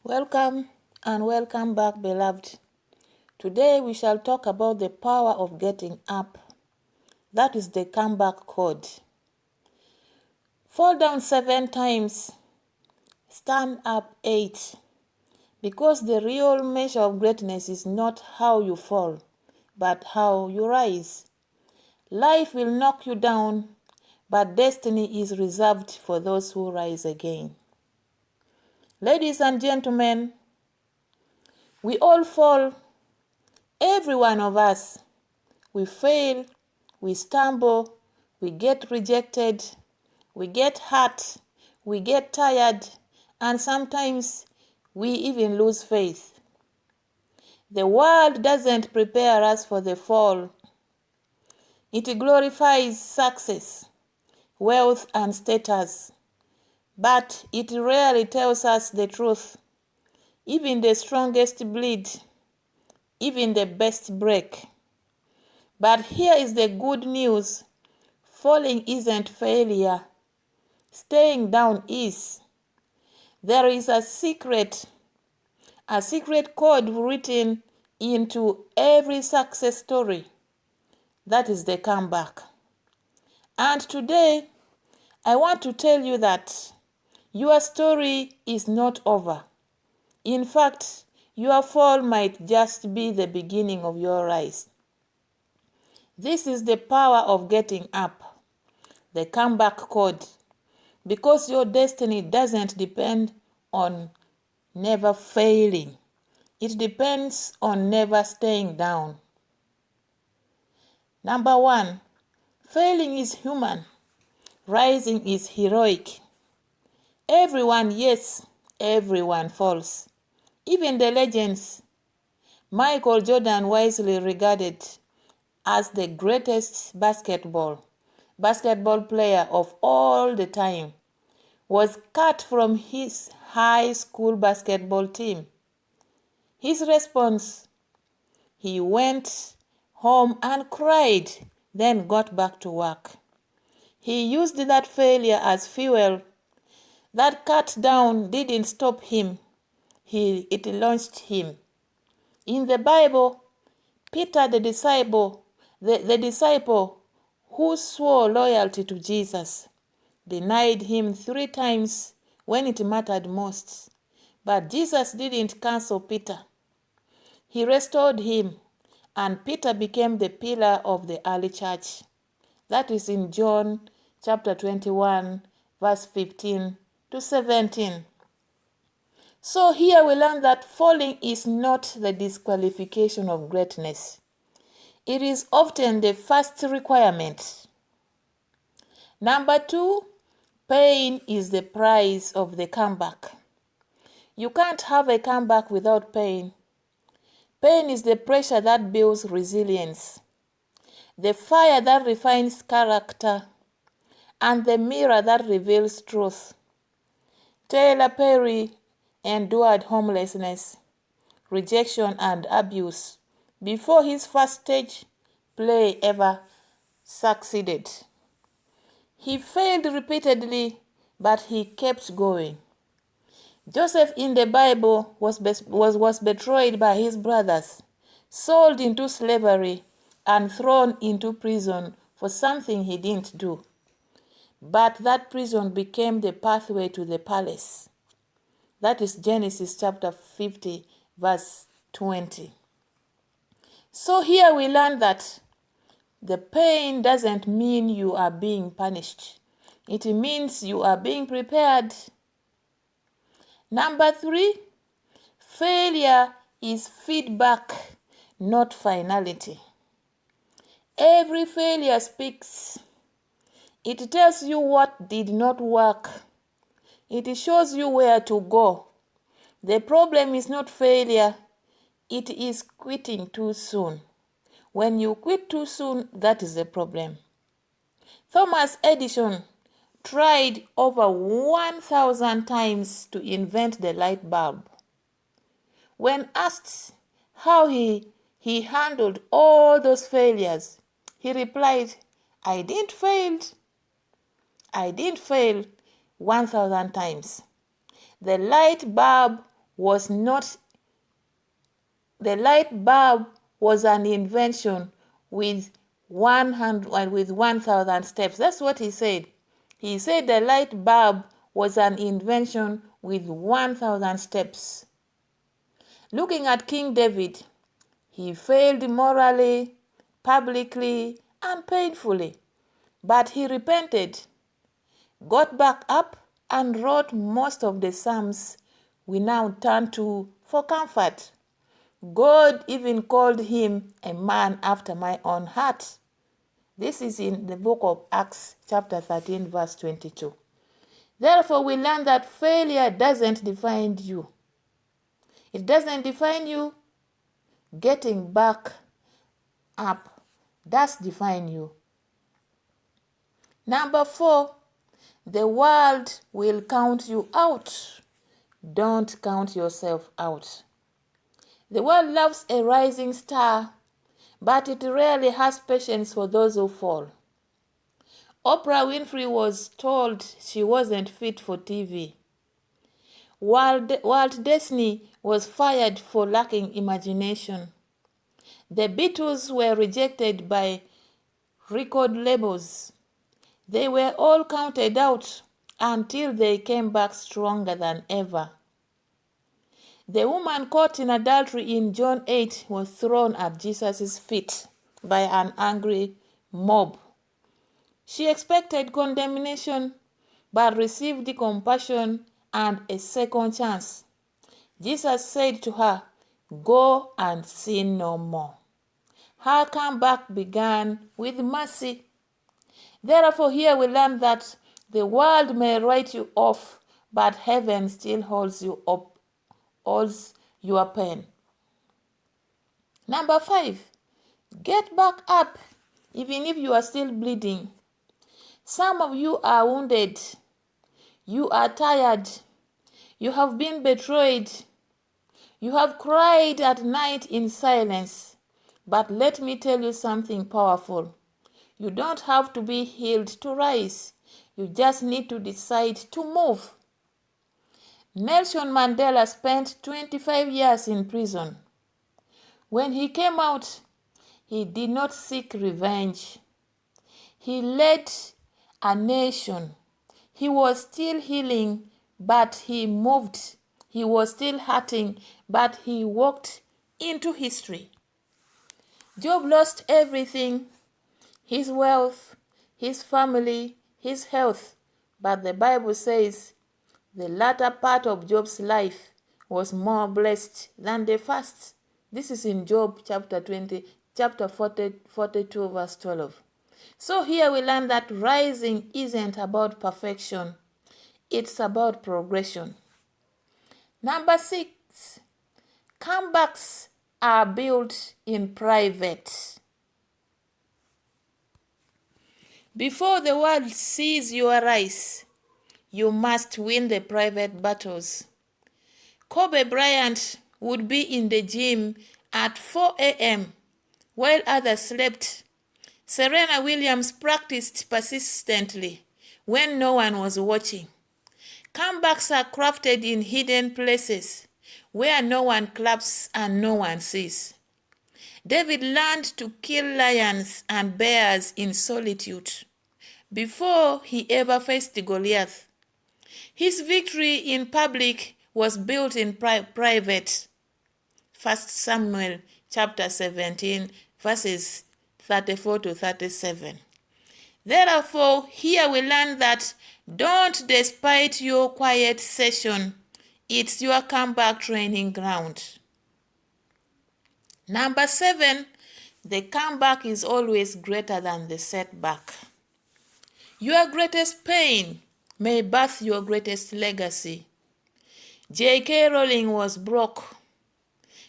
Welcome and welcome back, beloved. Today we shall talk about the power of getting up. That is the comeback code. Fall down 7 times, stand up 8. Because the real measure of greatness is not how you fall, but how you rise. Life will knock you down, but destiny is reserved for those who rise again. Ladies and gentlemen, we all fall. Every one of us. We fail, we stumble, we get rejected, we get hurt, we get tired, and sometimes we even lose faith. The world doesn't prepare us for the fall. It glorifies success, wealth, and status, but it rarely tells us the truth. Even the strongest bleed, even the best break. But here is the good news. Falling isn't failure. Staying down is. There is a secret code written into every success story. That is the comeback. And today, I want to tell you that your story is not over. In fact, your fall might just be the beginning of your rise. This is the power of getting up, the comeback code, because your destiny doesn't depend on never failing. It depends on never staying down. Number 1, failing is human. Rising is heroic. Everyone, yes, everyone falls. Even the legends. Michael Jordan, wisely regarded as the greatest basketball player of all the time, was cut from his high school basketball team. His response: he went home and cried, then got back to work. He used that failure as fuel. That cut down didn't stop him. It launched him. In the Bible, Peter, the disciple who swore loyalty to Jesus, denied him 3 times when it mattered most. But Jesus didn't cancel Peter. He restored him, and Peter became the pillar of the early church. That is in John chapter 21, verse 15 to 17. So here we learn that falling is not the disqualification of greatness. It is often the first requirement. Number 2, pain is the price of the comeback. You can't have a comeback without pain. Pain is the pressure that builds resilience, the fire that refines character, and the mirror that reveals truth. Tyler Perry endured homelessness, rejection, and abuse before his first stage play ever succeeded. He failed repeatedly, but he kept going. Joseph in the Bible was betrayed by his brothers, sold into slavery, and thrown into prison for something he didn't do. But that prison became the pathway to the palace. That is Genesis chapter 50, verse 20. So here we learn that the pain doesn't mean you are being punished. It means you are being prepared. Number 3, failure is feedback, not finality. Every failure speaks. It tells you what did not work. It shows you where to go. The problem is not failure, it is quitting too soon. When you quit too soon, that is the problem. Thomas Edison tried over 1,000 times to invent the light bulb. When asked how he handled all those failures, he replied, I didn't fail 1,000 times. The light bulb was not, the light bulb was an invention with 1,000 steps. That's what he said. He said the light bulb was an invention with 1,000 steps. Looking at King David, he failed morally, publicly, and painfully, but he repented, got back up, and wrote most of the Psalms we now turn to for comfort. God even called him a man after my own heart. This is in the book of Acts chapter 13 verse 22. Therefore, we learn that failure doesn't define you. It doesn't define you. Getting back up does define you. Number 4, the world will count you out. Don't count yourself out. The world loves a rising star, but it rarely has patience for those who fall. Oprah Winfrey was told she wasn't fit for TV. Walt Disney was fired for lacking imagination. The Beatles were rejected by record labels. They were all counted out until they came back stronger than ever. The woman caught in adultery in John 8 was thrown at Jesus' feet by an angry mob. She expected condemnation, but received compassion and a second chance. Jesus said to her, "Go and sin no more." Her comeback began with mercy. Therefore, here we learn that the world may write you off, but heaven still holds you up, holds your pen. Number 5, get back up, even if you are still bleeding. Some of you are wounded. You are tired. You have been betrayed. You have cried at night in silence. But let me tell you something powerful. You don't have to be healed to rise. You just need to decide to move. Nelson Mandela spent 25 years in prison. When he came out, he did not seek revenge. He led a nation. He was still healing, but he moved. He was still hurting, but he walked into history. Job lost everything, his wealth, his family, his health, but the Bible says the latter part of Job's life was more blessed than the first. This is in Job chapter 42 verse 12. So here we learn that rising isn't about perfection. It's about progression. Number 6, comebacks are built in private. Before the world sees your rise, you must win the private battles. Kobe Bryant would be in the gym at 4 a.m. while others slept. Serena Williams practiced persistently when no one was watching. Comebacks are crafted in hidden places where no one claps and no one sees. David learned to kill lions and bears in solitude before he ever faced Goliath. His victory in public was built in private. 1 Samuel chapter 17 verses 34 to 37. Therefore, here we learn that don't despise your quiet session. It's your comeback training ground. Number 7, the comeback is always greater than the setback. Your greatest pain may birth your greatest legacy. J.K. Rowling was broke,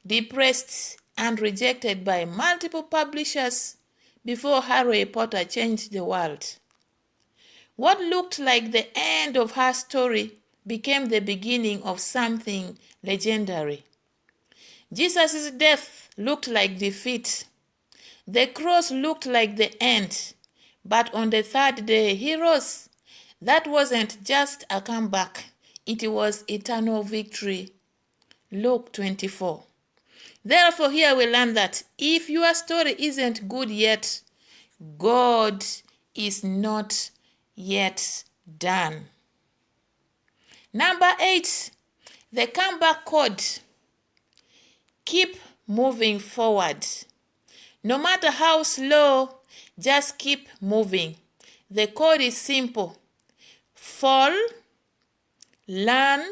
depressed, and rejected by multiple publishers before Harry Potter changed the world. What looked like the end of her story became the beginning of something legendary. Jesus' death looked like defeat. The cross looked like the end. But on the third day, he rose. That wasn't just a comeback. It was eternal victory. Luke 24. Therefore, here we learn that if your story isn't good yet, God is not yet done. Number 8, the comeback code. Keep moving forward. No matter how slow, just keep moving. The code is simple. Fall, learn,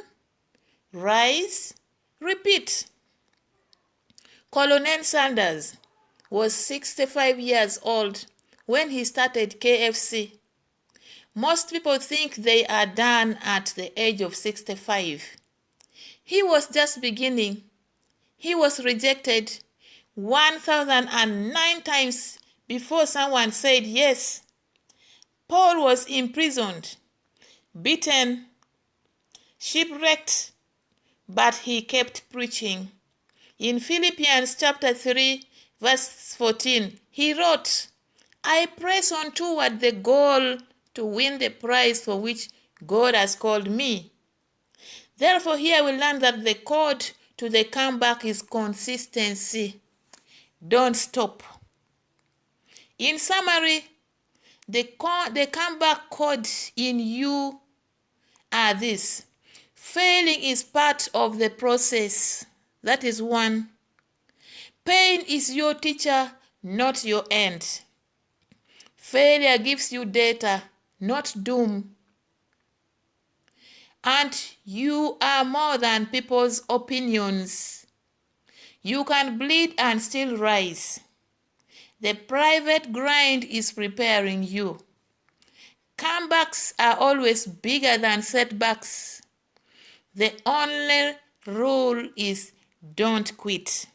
rise, repeat. Colonel Sanders was 65 years old when he started KFC. Most people think they are done at the age of 65. He was just beginning. He was rejected 1,009 times before someone said yes. Paul was imprisoned, beaten, shipwrecked, but he kept preaching. In Philippians chapter 3, verse 14, he wrote, I press on toward the goal to win the prize for which God has called me. Therefore, here we learn that the code to the comeback is consistency. Don't stop. In summary, the comeback code in you are this. Failing is part of the process. That is 1. Pain is your teacher, not your end. Failure gives you data, not doom. And you are more than people's opinions. You can bleed and still rise. The private grind is preparing you. Comebacks are always bigger than setbacks. The only rule is don't quit.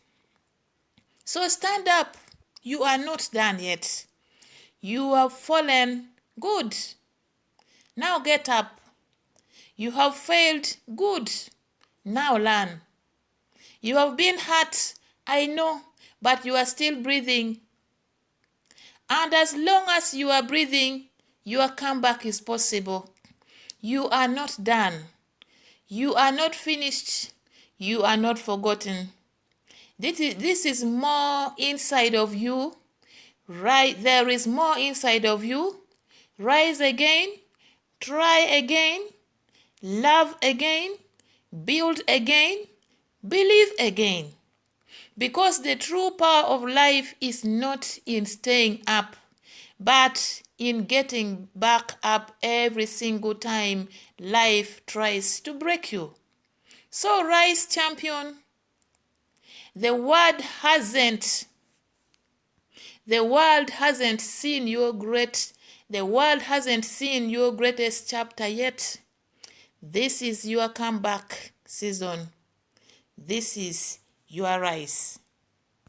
So stand up. You are not done yet. You have fallen. Good. Now get up. You have failed. Good. Now learn. You have been hurt. I know, but you are still breathing. And as long as you are breathing, your comeback is possible. You are not done. You are not finished. You are not forgotten. This is more inside of you. Right, there is more inside of you. Rise again. Try again. Love again. Build again. Believe again. Because the true power of life is not in staying up, but in getting back up every single time life tries to break you. So rise, champion. The world hasn't seen your greatest chapter yet. This is your comeback season. This is your rise.